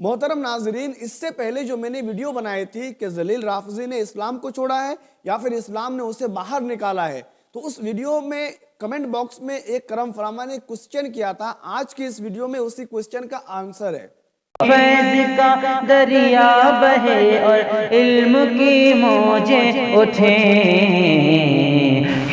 محترم ناظرین، اس سے پہلے جو میں نے ویڈیو بنائی تھی کہ ذلیل رافضی نے اسلام کو چھوڑا ہے یا پھر اسلام نے اسے باہر نکالا ہے، تو اس ویڈیو میں کمنٹ باکس میں ایک کرم فرما نے کوسچن کیا تھا۔ آج کی اس ویڈیو میں اسی کوسچن کا آنسر ہے۔ فیض کا دریا بہے اور علم کی موجیں اٹھیں،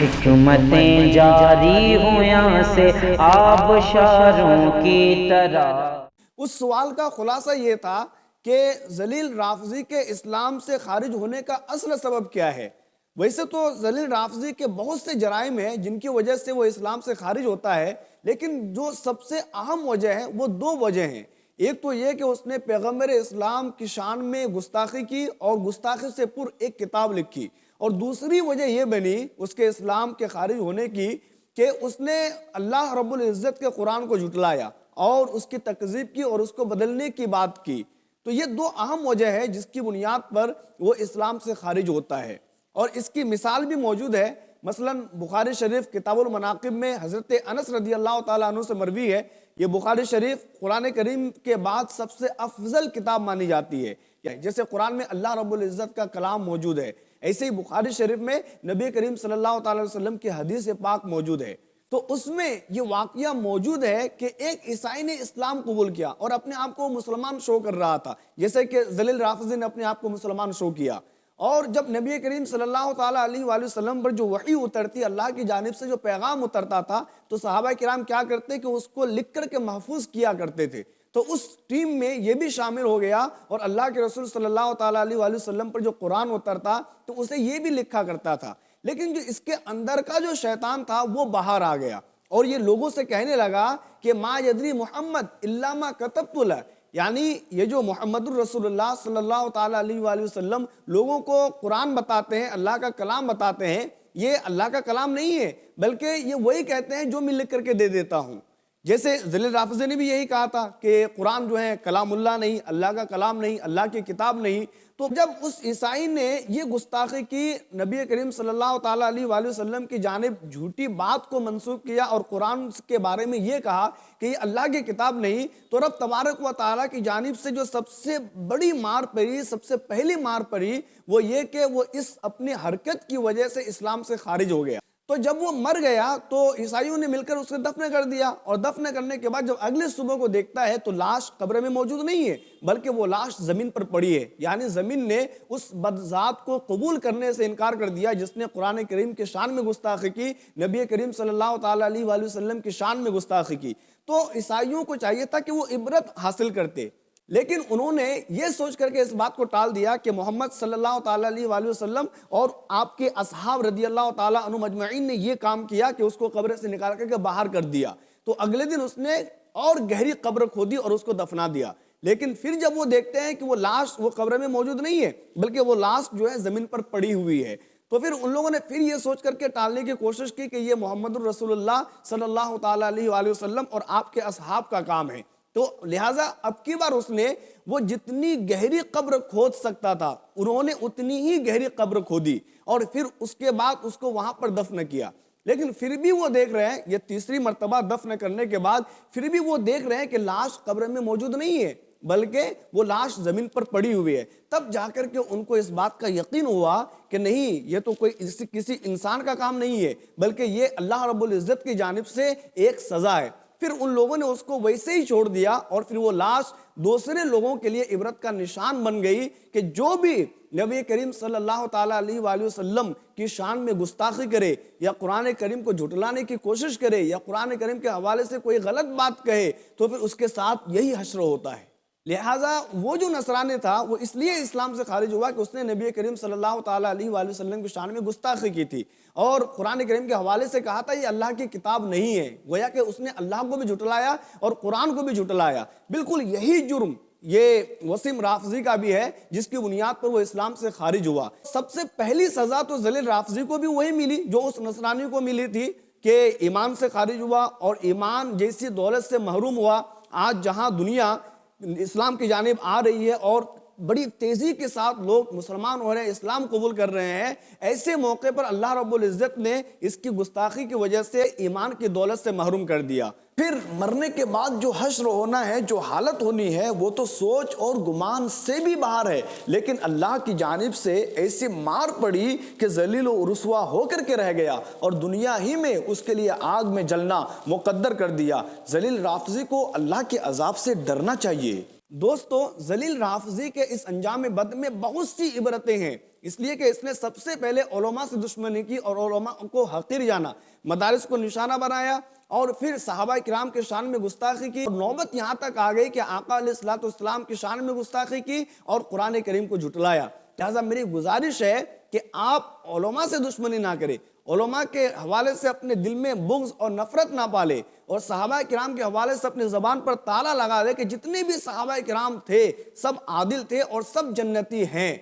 حکمتیں جاری ہوں یہاں سے آبشاروں کی طرح۔ اس سوال کا خلاصہ یہ تھا کہ ذلیل رافضی کے اسلام سے خارج ہونے کا اصل سبب کیا ہے۔ ویسے تو ذلیل رافضی کے بہت سے جرائم ہیں جن کی وجہ سے وہ اسلام سے خارج ہوتا ہے، لیکن جو سب سے اہم وجہ ہے وہ دو وجہ ہیں۔ ایک تو یہ کہ اس نے پیغمبر اسلام کی شان میں گستاخی کی اور گستاخی سے پر ایک کتاب لکھی، اور دوسری وجہ یہ بنی اس کے اسلام کے خارج ہونے کی کہ اس نے اللہ رب العزت کے قرآن کو جھٹلایا اور اس کی تکذیب کی اور اس کو بدلنے کی بات کی۔ تو یہ دو اہم وجہ ہے جس کی بنیاد پر وہ اسلام سے خارج ہوتا ہے، اور اس کی مثال بھی موجود ہے۔ مثلا بخاری شریف کتاب المناقب میں حضرت انس رضی اللہ تعالیٰ عنہ سے مروی ہے، یہ بخاری شریف قرآن کریم کے بعد سب سے افضل کتاب مانی جاتی ہے۔ جیسے قرآن میں اللہ رب العزت کا کلام موجود ہے، ایسے ہی بخاری شریف میں نبی کریم صلی اللہ تعالیٰ علیہ وسلم کی حدیث پاک موجود ہے۔ تو اس میں یہ واقعہ موجود ہے کہ ایک عیسائی نے اسلام قبول کیا اور اپنے آپ کو مسلمان شو کر رہا تھا، جیسے کہ ذلیل رافضی نے اپنے آپ کو مسلمان شو کیا۔ اور جب نبی کریم صلی اللہ تعالیٰ علیہ وآلہ وسلم پر جو وحی اترتی، اللہ کی جانب سے جو پیغام اترتا تھا، تو صحابہ کرام کیا کرتے کہ اس کو لکھ کر کے محفوظ کیا کرتے تھے۔ تو اس ٹیم میں یہ بھی شامل ہو گیا، اور اللہ کے رسول صلی اللہ تعالیٰ علیہ وآلہ وسلم پر جو قرآن اترتا تو اسے یہ بھی لکھا کرتا تھا۔ لیکن جو اس کے اندر کا جو شیطان تھا وہ باہر آ گیا، اور یہ لوگوں سے کہنے لگا کہ ما یدری محمد الا ما کتبت لہ، یعنی یہ جو محمد الرسول اللہ صلی اللہ تعالیٰ علیہ وآلہ وسلم لوگوں کو قرآن بتاتے ہیں، اللہ کا کلام بتاتے ہیں، یہ اللہ کا کلام نہیں ہے، بلکہ یہ وہی کہتے ہیں جو میں لکھ کر کے دے دیتا ہوں۔ جیسے ذلیل رافضی نے بھی یہی کہا تھا کہ قرآن جو ہے کلام اللہ نہیں، اللہ کا کلام نہیں، اللہ کی کتاب نہیں۔ تو جب اس عیسائی نے یہ گستاخی کی، نبی کریم صلی اللہ تعالیٰ علیہ وآلہ وسلم کی جانب جھوٹی بات کو منسوب کیا اور قرآن کے بارے میں یہ کہا کہ یہ اللہ کی کتاب نہیں، تو رب تبارک و تعالیٰ کی جانب سے جو سب سے بڑی مار پڑی، سب سے پہلی مار پڑی، وہ یہ کہ وہ اس اپنی حرکت کی وجہ سے اسلام سے خارج ہو گیا۔ تو جب وہ مر گیا تو عیسائیوں نے مل کر اسے دفن کر دیا، اور دفن کرنے کے بعد جب اگلی صبح کو دیکھتا ہے تو لاش قبر میں موجود نہیں ہے، بلکہ وہ لاش زمین پر پڑی ہے۔ یعنی زمین نے اس بدذات کو قبول کرنے سے انکار کر دیا جس نے قرآن کریم کے شان میں گستاخی کی، نبی کریم صلی اللہ تعالیٰ علیہ وآلہ وسلم کی شان میں گستاخی کی۔ تو عیسائیوں کو چاہیے تھا کہ وہ عبرت حاصل کرتے، لیکن انہوں نے یہ سوچ کر کے اس بات کو ٹال دیا کہ محمد صلی اللہ تعالیٰ علیہ وآلہ وسلم اور آپ کے اصحاب رضی اللہ تعالیٰ عنہ مجمعین نے یہ کام کیا کہ اس کو قبر سے نکال کر کے باہر کر دیا۔ تو اگلے دن اس نے اور گہری قبر کھودی اور اس کو دفنا دیا، لیکن پھر جب وہ دیکھتے ہیں کہ وہ لاش وہ قبر میں موجود نہیں ہے، بلکہ وہ لاش جو ہے زمین پر پڑی ہوئی ہے، تو پھر ان لوگوں نے پھر یہ سوچ کر کے ٹالنے کی کوشش کی کہ یہ محمد الرسول اللہ صلی اللہ تعالیٰ علیہ وآلہ وسلم اور آپ کے اصحاب کا کام ہے۔ تو لہٰذا اب کی بار اس نے وہ جتنی گہری قبر کھود سکتا تھا انہوں نے اتنی ہی گہری قبر کھودی، اور پھر اس کے بعد اس کو وہاں پر دفن کیا۔ لیکن پھر بھی وہ دیکھ رہے ہیں، یہ تیسری مرتبہ دفن کرنے کے بعد پھر بھی وہ دیکھ رہے ہیں کہ لاش قبر میں موجود نہیں ہے، بلکہ وہ لاش زمین پر پڑی ہوئی ہے۔ تب جا کر کے ان کو اس بات کا یقین ہوا کہ نہیں، یہ تو کوئی کسی انسان کا کام نہیں ہے، بلکہ یہ اللہ رب العزت کی جانب سے ایک سزا ہے۔ پھر ان لوگوں نے اس کو ویسے ہی چھوڑ دیا، اور پھر وہ لاش دوسرے لوگوں کے لیے عبرت کا نشان بن گئی کہ جو بھی نبی کریم صلی اللہ تعالیٰ علیہ وآلہ وسلم کی شان میں گستاخی کرے، یا قرآن کریم کو جھٹلانے کی کوشش کرے، یا قرآن کریم کے حوالے سے کوئی غلط بات کہے، تو پھر اس کے ساتھ یہی حشر ہوتا ہے۔ لہٰذا وہ جو نصرانی تھا وہ اس لیے اسلام سے خارج ہوا کہ اس نے نبی کریم صلی اللہ تعالیٰ علیہ وآلہ وسلم کی شان میں گستاخی کی تھی، اور قرآن کریم کے حوالے سے کہا تھا یہ اللہ کی کتاب نہیں ہے، گویا کہ اس نے اللہ کو بھی جھٹلایا اور قرآن کو بھی جھٹلایا۔ بالکل یہی جرم یہ وسیم رافضی کا بھی ہے جس کی بنیاد پر وہ اسلام سے خارج ہوا۔ سب سے پہلی سزا تو ذلیل رافضی کو بھی وہی ملی جو اس نصرانی کو ملی تھی، کہ ایمان سے خارج ہوا اور ایمان جیسی دولت سے محروم ہوا۔ آج جہاں دنیا اسلام کی جانب آ رہی ہے اور بڑی تیزی کے ساتھ لوگ مسلمان ہو رہے ہیں، اسلام قبول کر رہے ہیں، ایسے موقع پر اللہ رب العزت نے اس کی گستاخی کی وجہ سے ایمان کی دولت سے محروم کر دیا۔ پھر مرنے کے بعد جو حشر ہونا ہے، جو حالت ہونی ہے، وہ تو سوچ اور گمان سے بھی باہر ہے، لیکن اللہ کی جانب سے ایسی مار پڑی کہ ذلیل و رسوا ہو کر کے رہ گیا اور دنیا ہی میں اس کے لیے آگ میں جلنا مقدر کر دیا۔ ذلیل رافضی کو اللہ کے عذاب سے ڈرنا چاہیے۔ دوستو، ذلیل رافضی کے اس انجام بد میں بہت سی عبرتیں ہیں، اس لیے کہ اس نے سب سے پہلے علماء سے دشمنی کی اور علماء کو حقیر جانا، مدارس کو نشانہ بنایا، اور پھر صحابہ کرام کے شان میں گستاخی کی، اور نوبت یہاں تک آ گئی کہ آقا علیہ الصلوۃ والسلام کی شان میں گستاخی کی اور قرآن کریم کو جھٹلایا۔ لہٰذا میری گزارش ہے کہ آپ علماء سے دشمنی نہ کریں، علماء کے حوالے سے اپنے دل میں بغض اور نفرت نہ پالے، اور صحابہ کرام کے حوالے سے اپنی زبان پر تالا لگا دے کہ جتنے بھی صحابہ کرام تھے سب عادل تھے اور سب جنتی ہیں۔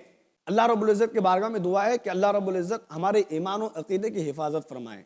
اللہ رب العزت کے بارگاہ میں دعا ہے کہ اللہ رب العزت ہمارے ایمان و عقیدے کی حفاظت فرمائے۔